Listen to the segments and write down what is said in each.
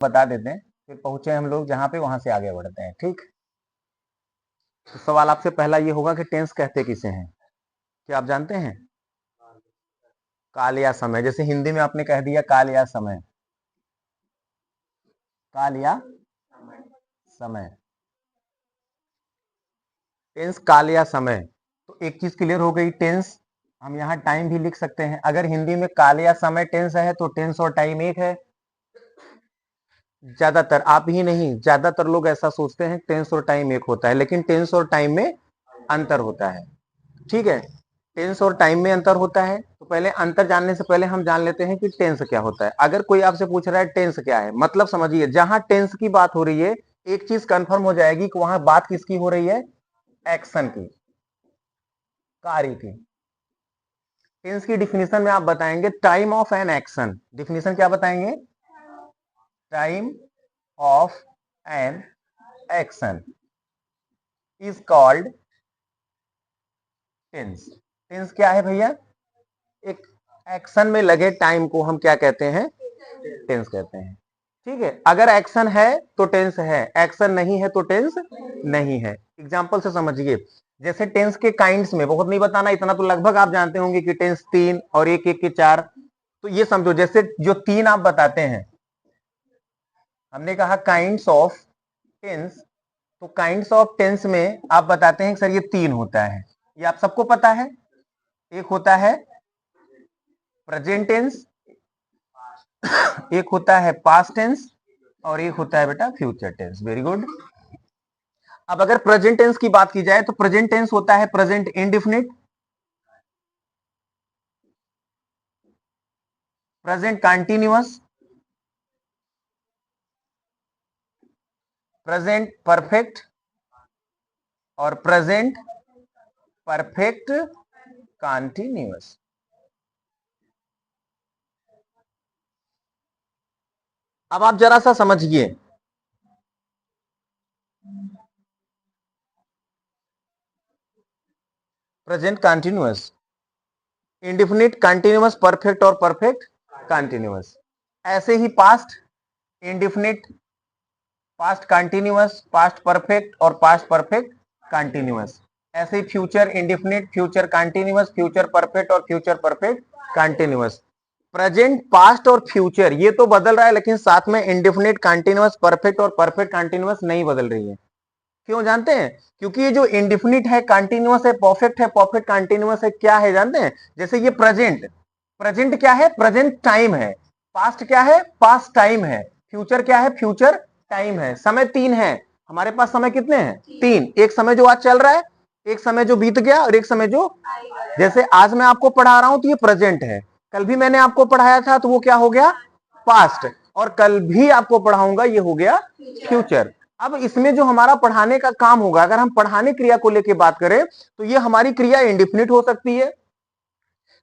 बता देते हैं, फिर पहुंचे हम लोग जहां पे, वहां से आगे बढ़ते हैं। ठीक, तो सवाल आपसे पहला ये होगा कि टेंस कहते किसे हैं? क्या आप जानते हैं? काल या समय। जैसे हिंदी में आपने कह दिया काल या समय, काल या समय, टेंस काल या समय। तो एक चीज क्लियर हो गई, टेंस हम यहाँ टाइम भी लिख सकते हैं। अगर हिंदी में काल या समय टेंस है तो टेंस और टाइम एक है। ज्यादातर, आप ही नहीं, ज्यादातर लोग ऐसा सोचते हैं टेंस और टाइम एक होता है, लेकिन टेंस और टाइम में अंतर होता है। ठीक है, टेंस और टाइम में अंतर होता है। तो पहले अंतर जानने से पहले हम जान लेते हैं कि टेंस क्या होता है। अगर कोई आपसे पूछ रहा है टेंस क्या है, मतलब समझिए, जहां टेंस की बात हो रही है, एक चीज कंफर्म हो जाएगी कि वहां बात किसकी हो रही है? एक्शन की, कार्य की। टेंस की डिफिनेशन में आप बताएंगे time of an action. Definition क्या बताएंगे? Time of an action is called tense. Tense क्या है भैया? एक एक्शन में लगे टाइम को हम क्या कहते हैं? टेंस कहते हैं। ठीक है, अगर एक्शन है तो टेंस है, एक्शन नहीं है तो टेंस नहीं है। एग्जांपल से समझिए, जैसे टेंस के काइंड्स में, बहुत नहीं बताना, इतना तो लगभग आप जानते होंगे कि टेंस 3 और एक एक के 4। तो ये समझो, जैसे जो 3 आप बताते हैं, हमने कहा काइंड्स ऑफ टेंस, तो काइंड्स ऑफ टेंस में आप बताते हैं सर ये 3 होता है, ये आप सबको पता है। एक होता है प्रेजेंट टेंस, एक होता है पास्ट टेंस, और एक होता है बेटा फ्यूचर टेंस। Very good. अब अगर प्रेजेंट टेंस की बात की जाए तो प्रेजेंट टेंस होता है present indefinite, present continuous, present perfect और प्रेजेंट परफेक्ट कंटीन्यूअस। अब आप जरा सा समझिए, present continuous, indefinite, continuous, perfect और परफेक्ट कंटीन्यूअस। ऐसे ही past indefinite, past continuous, past perfect और पास्ट परफेक्ट कंटीन्यूअस। ऐसे ही future indefinite, future continuous, future perfect और future perfect continuous. Present, past और फ्यूचर ये तो बदल रहा है, लेकिन साथ में इंडेफिनिट, कंटीन्यूअस, परफेक्ट और परफेक्ट कंटीन्यूअस नहीं बदल रही है। क्यों जानते हैं? क्योंकि ये जो इंडेफिनिट है, कंटीन्यूअस है, परफेक्ट है, परफेक्ट कंटीन्यूअस है, क्या है जानते हैं? जैसे ये प्रेजेंट, प्रेजेंट क्या है? प्रेजेंट टाइम है। पास्ट क्या है? पास्ट टाइम है। फ्यूचर क्या है? फ्यूचर टाइम है। समय 3 है हमारे पास। समय कितने हैं? 3। एक समय जो आज चल रहा है, एक समय जो बीत गया, और एक समय जो, जैसे आज मैं आपको पढ़ा रहा हूं तो ये प्रेजेंट है, कल भी मैंने आपको पढ़ाया था तो वो क्या हो गया? पास्ट, और कल भी आपको पढ़ाऊंगा ये हो गया फ्यूचर। अब इसमें जो हमारा पढ़ाने का काम होगा, अगर हम पढ़ाने क्रिया को लेकर बात करें तो ये हमारी क्रिया इंडेफिनिट हो सकती है,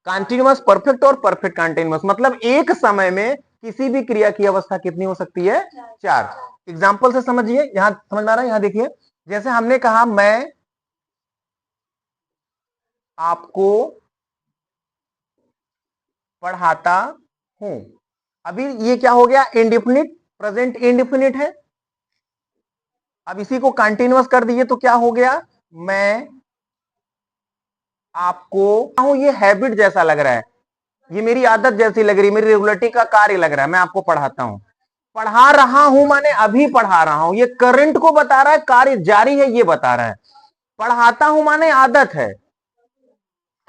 कंटीन्यूअस, परफेक्ट और परफेक्ट कंटीन्यूअस। मतलब एक समय में किसी भी क्रिया की अवस्था कितनी हो सकती है? 4। एग्जाम्पल से समझिए, यहां समझ में आ रहा है? यहां देखिए, जैसे हमने कहा मैं आपको पढ़ाता हूं, अभी ये क्या हो गया? इंडेफिनिट, प्रेजेंट इंडेफिनिट है। अब इसी को कंटीन्यूअस कर दिए तो क्या हो गया? मैं आपको, ये हैबिट जैसा लग रहा है, ये मेरी आदत जैसी लग रही है, मेरी रेगुलरिटी का कार्य लग रहा है। मैं आपको पढ़ाता हूं, पढ़ा रहा हूं माने अभी पढ़ा रहा हूं, ये करंट को बता रहा है, कार्य जारी है ये बता रहा है। पढ़ाता हूं माने आदत है,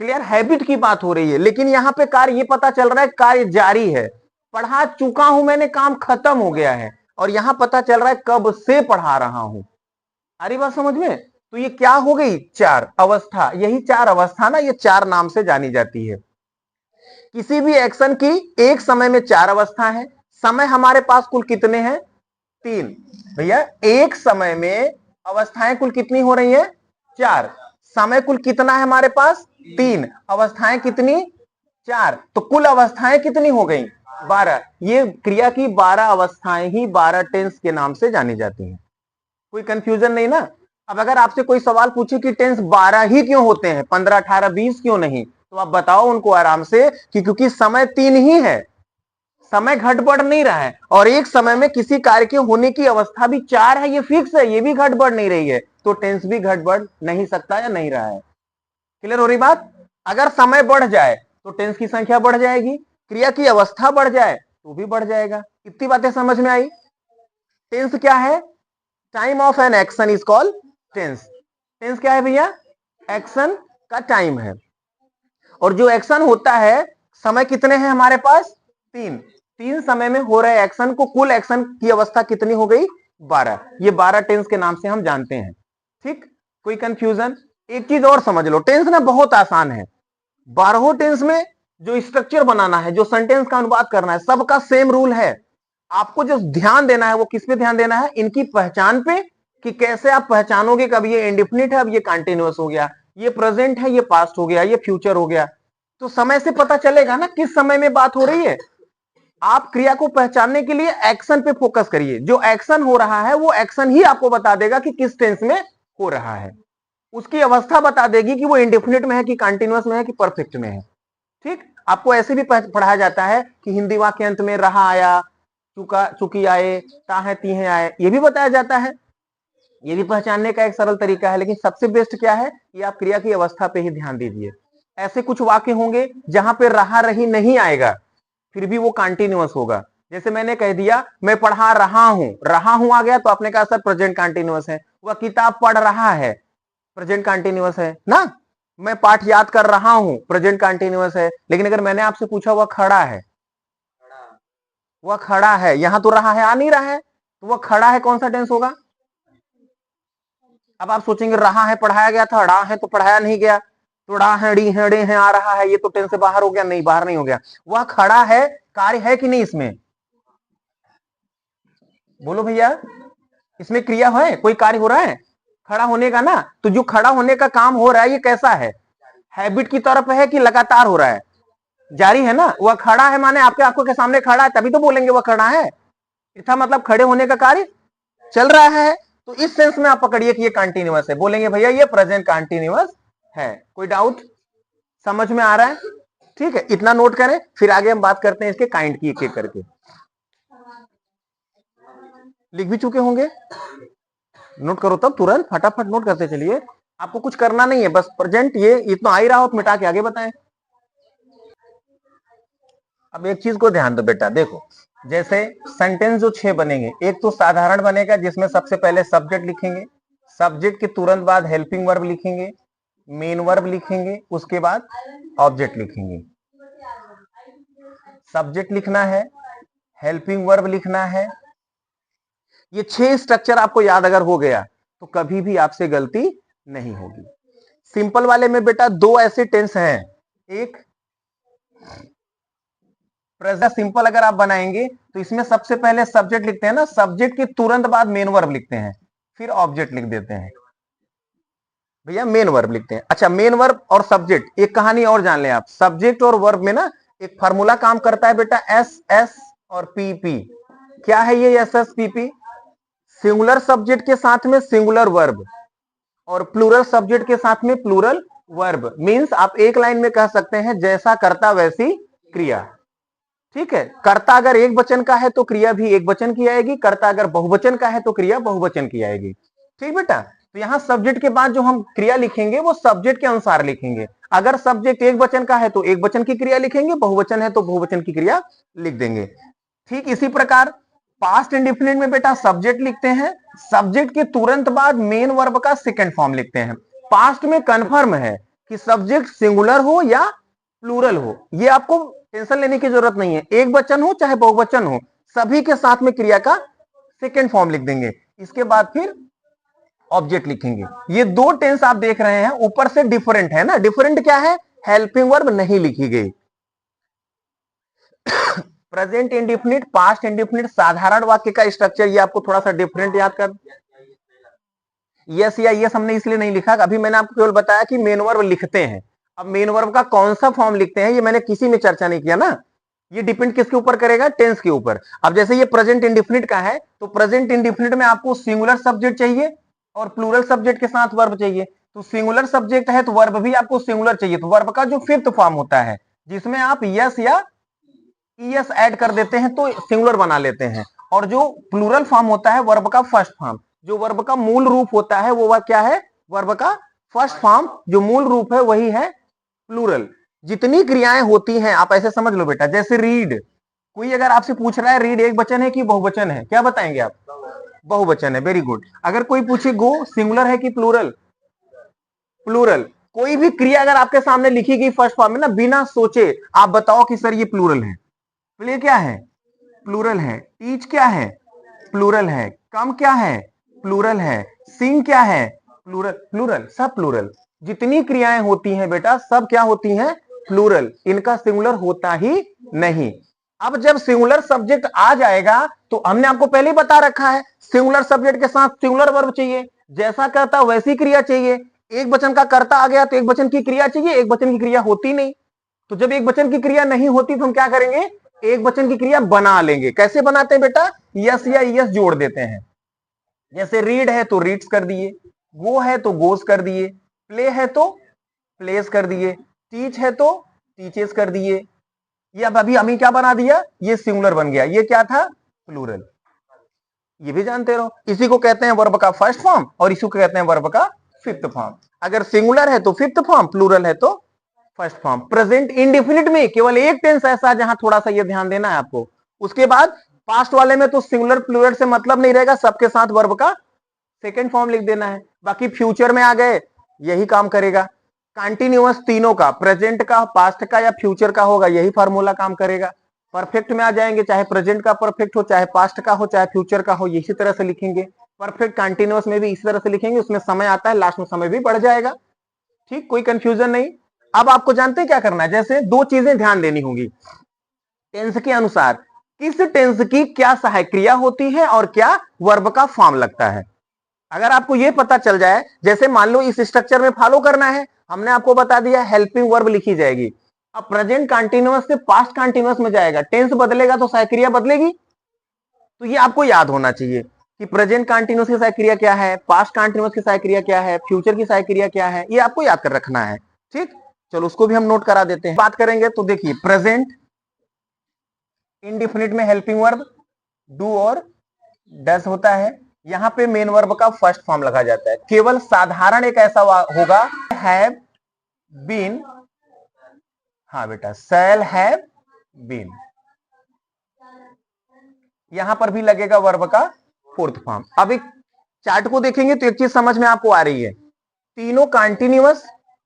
क्लियर, हैबिट की बात हो रही है, लेकिन यहां पे कार्य ये पता चल रहा है कार्य जारी है। पढ़ा चुका हूं मैंने, काम खत्म हो गया है, और यहां पता चल रहा है कब से पढ़ा रहा हूं। आ रही बात समझ में? तो ये क्या हो गई? 4 अवस्था। यही 4 अवस्था ना, ये 4 नाम से जानी जाती है। किसी भी एक्शन की एक समय में 4 अवस्था है। समय हमारे पास कुल कितने हैं? 3। भैया एक समय में अवस्थाएं कुल कितनी हो रही है? 4। समय कुल कितना है हमारे पास? 3। अवस्थाएं कितनी? 4। तो कुल अवस्थाएं कितनी हो गई? 12। ये क्रिया की 12 अवस्थाएं ही 12 टेंस के नाम से जानी जाती हैं। कोई कंफ्यूजन नहीं ना? अब अगर आपसे कोई सवाल पूछे कि टेंस 12 ही क्यों होते हैं, 15, 18, 20 क्यों नहीं, तो आप बताओ उनको आराम से कि क्योंकि समय 3 ही है। समय घट बढ़ नहीं रहा है, और एक समय में किसी कार्य के होने की अवस्था भी 4 है, ये फिक्स है, ये भी घट बढ़ नहीं रही है, तो टेंस भी घट बढ़ नहीं सकता या नहीं रहा है। क्लियर हो रही बात? अगर समय बढ़ जाए तो टेंस की संख्या बढ़ जाएगी, क्रिया की अवस्था बढ़ जाए तो भी बढ़ जाएगा। कितनी बातें समझ में आई? टेंस क्या है? Time of an action is called tense. Tense क्या है भैया? एक्शन का टाइम है। और जो एक्शन होता है, समय कितने हैं हमारे पास? 3 समय में हो रहे एक्शन को, कुल एक्शन की अवस्था कितनी हो गई? 12। ये 12 टेंस के नाम से हम जानते हैं। ठीक, कोई कंफ्यूजन? एक चीज और समझ लो, टेंस ना बहुत आसान है। 12 टेंस में जो स्ट्रक्चर बनाना है, जो सेंटेंस का अनुवाद करना है, सबका सेम रूल है। आपको जो ध्यान देना है वो किस पे ध्यान देना है? इनकी पहचान पे, कि कैसे आप पहचानोगे कब ये इंडिफिनिट है, अब ये कंटिन्यूअस हो गया, ये प्रेजेंट है, ये पास्ट हो गया, ये फ्यूचर हो गया। तो समय से पता चलेगा ना किस समय में बात हो रही है। आप क्रिया को पहचानने के लिए एक्शन पे फोकस करिए, जो एक्शन हो रहा है वो एक्शन ही आपको बता देगा कि किस टेंस में हो रहा है। उसकी अवस्था बता देगी कि वो इंडेफिनिट में है, कि कंटिन्यूअस में है, कि परफेक्ट में है। ठीक, आपको ऐसे भी पढ़ाया जाता है कि हिंदी वाक्य अंत में रहा आया, चुका चुकी आए, ताहे तीहे आए, ये भी बताया जाता है। ये भी पहचानने का एक सरल तरीका है। लेकिन सबसे बेस्ट क्या है कि आप क्रिया की अवस्था पे ही ध्यान दीजिए। ऐसे कुछ वाक्य होंगे जहां पे रहा रही नहीं आएगा, फिर भी वो कंटिन्यूअस होगा। जैसे मैंने कह दिया मैं पढ़ा रहा हूं आ गया तो आपने कहा सर प्रेजेंट कंटिन्यूअस है। वह किताब पढ़ रहा है, प्रेजेंट कंटिन्यूअस है ना। मैं पाठ याद कर रहा हूं, प्रेजेंट कंटिन्यूअस है। लेकिन अगर मैंने आपसे पूछा वह खड़ा है, वह खड़ा है, यहां तो रहा है, आ नहीं रहा है, तो वह खड़ा है कौन सा टेंस होगा? अब आप सोचेंगे रहा है पढ़ाया गया था, रहा है तो पढ़ाया नहीं गया, तो रहा है, डी है, डे है, आ रहा है, ये तो टेंस से बाहर हो गया। नहीं, बाहर नहीं हो गया। वह खड़ा है, कार्य है कि नहीं इसमें? बोलो भैया, इसमें क्रिया है, कोई कार्य हो रहा है खड़ा होने का ना। तो जो खड़ा होने का काम हो रहा है ये कैसा है? हैबिट की तरफ है कि लगातार हो रहा है? जारी है ना। वह खड़ा है माने आपके आंखों के सामने खड़ा है, तभी तो बोलेंगे वह खड़ा है। इसका मतलब खड़े होने का कार्य चल रहा है। तो इस सेंस में आप पकड़िए कि ये कंटिन्यूअस है, बोलेंगे भैया ये प्रेजेंट कंटिन्यूअस है। कोई डाउट? समझ में आ रहा है? ठीक है, इतना नोट करें, फिर आगे हम बात करते हैं इसके काइंड की एक एक करके। लिख भी चुके होंगे, नोट करो तब, तुरंत फटाफट नोट करते चलिए। आपको कुछ करना नहीं है, बस प्रेजेंट ये इतना आ ही रहा हो तो मिटा के आगे बताएं। अब एक चीज को ध्यान दो बेटा, देखो जैसे सेंटेंस जो 6 बनेंगे, एक तो साधारण बनेगा जिसमें सबसे पहले सब्जेक्ट लिखेंगे, सब्जेक्ट के तुरंत बाद हेल्पिंग वर्ब लिखेंगे, मेन वर्ब लिखेंगे, उसके बाद ऑब्जेक्ट लिखेंगे। सब्जेक्ट लिखना है, हेल्पिंग वर्ब लिखना है। ये 6 स्ट्रक्चर आपको याद अगर हो गया तो कभी भी आपसे गलती नहीं होगी। सिंपल वाले में बेटा 2 ऐसे टेंस हैं, एक प्रेजेंट सिंपल अगर आप बनाएंगे तो इसमें सबसे पहले सब्जेक्ट लिखते हैं ना, सब्जेक्ट के तुरंत बाद मेन वर्ब लिखते हैं, फिर ऑब्जेक्ट लिख देते हैं। भैया मेन वर्ब लिखते हैं। अच्छा, मेन वर्ब और सब्जेक्ट, एक कहानी और जान लें आप, सब्जेक्ट और वर्ब में ना एक फार्मूला काम करता है बेटा, एस एस और पी पी। क्या है ये S S P P? Singular subject के साथ में सिंगुलर वर्ब, और प्लूरल सब्जेक्ट के साथ में प्लूरल वर्ब। मींस आप एक लाइन में कह सकते हैं जैसा कर्ता वैसी क्रिया। ठीक है, कर्ता अगर एक वचन का है तो क्रिया भी एक वचन की आएगी, कर्ता अगर बहुवचन का है तो क्रिया बहुवचन की आएगी। ठीक बेटा, तो यहां सब्जेक्ट के बाद जो हम क्रिया लिखेंगे वो सब्जेक्ट के अनुसार लिखेंगे। अगर सब्जेक्ट एक वचन का है तो एक वचन की क्रिया लिखेंगे, बहुवचन है तो बहुवचन की क्रिया लिख देंगे। ठीक इसी प्रकार पास्ट इंडेफिनिट में बेटा सब्जेक्ट लिखते हैं, सब्जेक्ट के तुरंत बाद मेन वर्ब का सेकंड फॉर्म लिखते हैं। पास्ट में कंफर्म है कि सब्जेक्ट सिंगुलर हो या प्लूरल हो, ये आपको टेंशन लेने की जरूरत नहीं है। एक वचन हो चाहे बहुवचन हो, सभी के साथ में क्रिया का सेकंड फॉर्म लिख देंगे। इसके बाद फिर ऑब्जेक्ट लिखेंगे। ये 2 टेंस आप देख रहे हैं ऊपर से डिफरेंट है ना। डिफरेंट क्या है? हेल्पिंग वर्ब नहीं लिखी गई। प्रेजेंट इंडेफिनिट, पास्ट इंडेफिनिट, साधारण वाक्य का स्ट्रक्चर, ये आपको थोड़ा सा डिफरेंट याद कर। यस या यस हमने इसलिए नहीं लिखा, अभी मैंने आपको केवल बताया कि मेन वर्ब लिखते हैं। अब मेन वर्ब का कौन सा फॉर्म लिखते हैं ये मैंने किसी में चर्चा नहीं किया ना। ये डिपेंड किसके ऊपर करेगा? टेंस के ऊपर। अब जैसे ये प्रेजेंट इंडेफिनिट का है तो प्रेजेंट इंडेफिनिट में आपको सिंगुलर सब्जेक्ट चाहिए और प्लूरल सब्जेक्ट के साथ वर्ब चाहिए। तो सिंगुलर सब्जेक्ट है तो वर्ब भी आपको सिंगुलर चाहिए, तो वर्ब का जो फिफ्थ फॉर्म होता है जिसमें आप यस या ईएस ऐड कर देते हैं तो सिंगुलर बना लेते हैं। और जो प्लूरल फॉर्म होता है वर्ब का फर्स्ट फॉर्म, जो वर्ब का मूल रूप होता है वो क्या है, वर्ब का फर्स्ट फॉर्म जो मूल रूप है वही है प्लूरल। जितनी क्रियाएं होती हैं आप ऐसे समझ लो बेटा, जैसे रीड, कोई अगर आपसे पूछ रहा है रीड एक वचन है कि बहुवचन है, क्या बताएंगे आप, बहुवचन है, वेरी गुड। अगर कोई पूछे गो सिंगुलर है कि प्लूरल, प्लूरल। कोई भी क्रिया अगर आपके सामने लिखी गई फर्स्ट फॉर्म में ना, बिना सोचे आप बताओ कि सर ये प्लूरल है। प्ले क्या है, प्लूरल है। टीच क्या है, प्लूरल है। कम क्या है, प्लूरल है। सिंग क्या है, प्लूरल, प्लूरल, सब प्लूरल। जितनी क्रियाएं होती हैं बेटा सब क्या होती हैं, प्लूरल। इनका सिंगुलर होता ही नहीं। अब जब सिंगुलर सब्जेक्ट आ जाएगा तो हमने आपको पहले ही बता रखा है, सिंगुलर सब्जेक्ट के साथ सिंगुलर वर्ब चाहिए, जैसा करता वैसी क्रिया चाहिए। एक वचन का कर्ता आ गया तो एक वचन की क्रिया चाहिए, एक वचन की क्रिया होती नहीं। तो जब एक वचन की क्रिया नहीं होती तो हम क्या करेंगे, एक वचन की क्रिया बना लेंगे। कैसे बनाते हैं बेटा, यस या यस जोड़ देते हैं। जैसे रीड है तो रीड्स कर दिए, गो है तो गोस कर दिए, प्ले है तो प्लेस कर दिए, टीच है तो टीचेस कर दिए। ये अब अभी हमें क्या बना दिया, ये सिंगुलर बन गया। ये क्या था, प्लूरल। ये भी जानते रहो, इसी को कहते हैं वर्ब का फर्स्ट फॉर्म और इसी को कहते हैं वर्ब का फिफ्थ फॉर्म। अगर सिंगुलर है तो फिफ्थ फॉर्म, प्लूरल है तो फर्स्ट फॉर्म। प्रेजेंट इंडेफिनिट में केवल एक टेंस ऐसा जहां थोड़ा सा ये ध्यान देना है आपको। उसके बाद पास्ट वाले में तो सिंगुलर प्लूरल से मतलब नहीं रहेगा, सबके साथ वर्ब का सेकेंड फॉर्म लिख देना है। बाकी फ्यूचर में आ गए यही काम करेगा। कंटिन्यूअस तीनों का, प्रेजेंट का, पास्ट का या फ्यूचर का होगा, यही फार्मूला काम करेगा। परफेक्ट में आ जाएंगे, चाहे प्रेजेंट का परफेक्ट हो, चाहे पास्ट का हो, चाहे फ्यूचर का हो, इसी तरह से लिखेंगे। परफेक्ट कंटिन्यूअस में भी इसी तरह से लिखेंगे, उसमें समय आता है, लास्ट में समय भी बढ़ जाएगा। ठीक, कोई कंफ्यूजन नहीं। अब आपको जानते हैं क्या करना है, जैसे दो चीजें ध्यान देनी होगी टेंस के अनुसार, किस टेंस की क्या सहायक क्रिया होती है और क्या वर्ब का फॉर्म लगता है। अगर आपको यह पता चल जाए, जैसे मान लो इस स्ट्रक्चर में फॉलो करना है, हमने आपको बता दिया हेल्पिंग वर्ब लिखी जाएगी। अब प्रेजेंट कंटिन्यूअस से पास्ट कंटिन्यूअस में जाएगा, टेंस बदलेगा तो सहायक क्रिया बदलेगी। तो ये आपको याद होना चाहिए कि प्रेजेंट कंटिन्यूअस की सहायक क्रिया क्या है, पास्ट कंटिन्यूअस की सहायक क्रिया क्या है, फ्यूचर की सहायक क्रिया क्या है, ये आपको याद कर रखना है। ठीक, चलो उसको भी हम नोट करा देते हैं। बात करेंगे तो देखिए, प्रेजेंट इंडेफिनिट में हेल्पिंग वर्ब डू और डस होता है। यहां पे मेन वर्ब का फर्स्ट फॉर्म लगा जाता है। केवल साधारण एक ऐसा होगा, हैव बीन, हाँ बेटा, शैल हैव बीन, यहां पर भी लगेगा वर्ब का फोर्थ फॉर्म। अब एक चार्ट को देखेंगे तो एक चीज समझ में आपको आ रही है, तीनों कंटिन्यूअस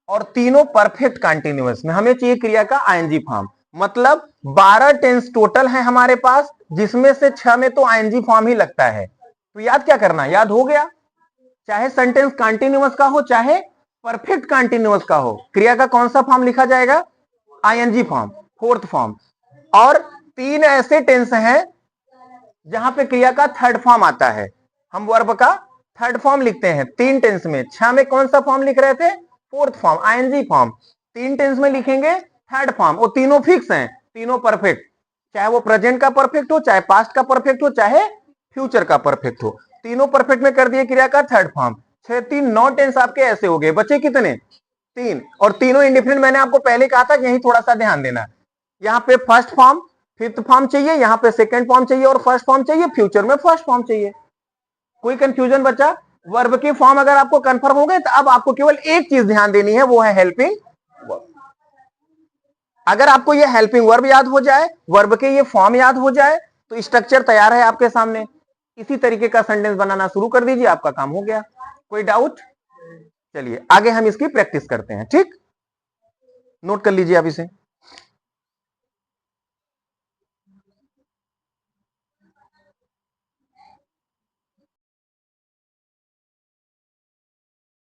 और तीनों परफेक्ट कंटिन्यूअस में हमें चाहिए क्रिया का आईएनजी फॉर्म। मतलब 12 टेंस टोटल है हमारे पास, जिसमें से 6 में तो आईएनजी फॉर्म ही लगता है। तो याद क्या करना, याद हो गया, चाहे सेंटेंस कंटिन्यूअस का हो चाहे परफेक्ट कंटिन्यूअस का हो, क्रिया का कौन सा फॉर्म लिखा जाएगा, आईएनजी फॉर्म, फोर्थ फॉर्म। और 3 ऐसे टेंस हैं जहां पे क्रिया का थर्ड फॉर्म आता है, हम वर्ब का थर्ड फॉर्म लिखते हैं 3 टेंस में। 6 में कौन सा फॉर्म लिख रहे थे, fourth form, ING form. 3 tense में लिखेंगे थर्ड फॉर्म, वो तीनों फिक्स हैं, तीनों परफेक्ट, चाहे वो प्रेजेंट का परफेक्ट हो, चाहे पास्ट का परफेक्ट हो, चाहे फ्यूचर का परफेक्ट हो, तीनों परफेक्ट में कर दिए क्रिया का थर्ड फॉर्म। 6 3 9 टेंस आपके ऐसे हो गए, बचे कितने, 3। और तीनों इंडिफिनिट, मैंने आपको पहले कहा था यही थोड़ा सा ध्यान देना। यहाँ पे फर्स्ट फॉर्म फिफ्थ फॉर्म चाहिए, यहाँ पे सेकंड फॉर्म चाहिए और फर्स्ट फॉर्म चाहिए, फ्यूचर में फर्स्ट फॉर्म चाहिए। कोई कंफ्यूजन बचा, वर्ब के फॉर्म अगर आपको कंफर्म हो गए तो अब आपको केवल एक चीज ध्यान देनी है, वो है हेल्पिंग वर्ब। अगर आपको ये हेल्पिंग वर्ब याद हो जाए, वर्ब के ये फॉर्म याद हो जाए, तो स्ट्रक्चर तैयार है आपके सामने। इसी तरीके का सेंटेंस बनाना शुरू कर दीजिए, आपका काम हो गया। कोई डाउट, चलिए आगे हम इसकी प्रैक्टिस करते हैं। ठीक, नोट कर लीजिए आप इसे।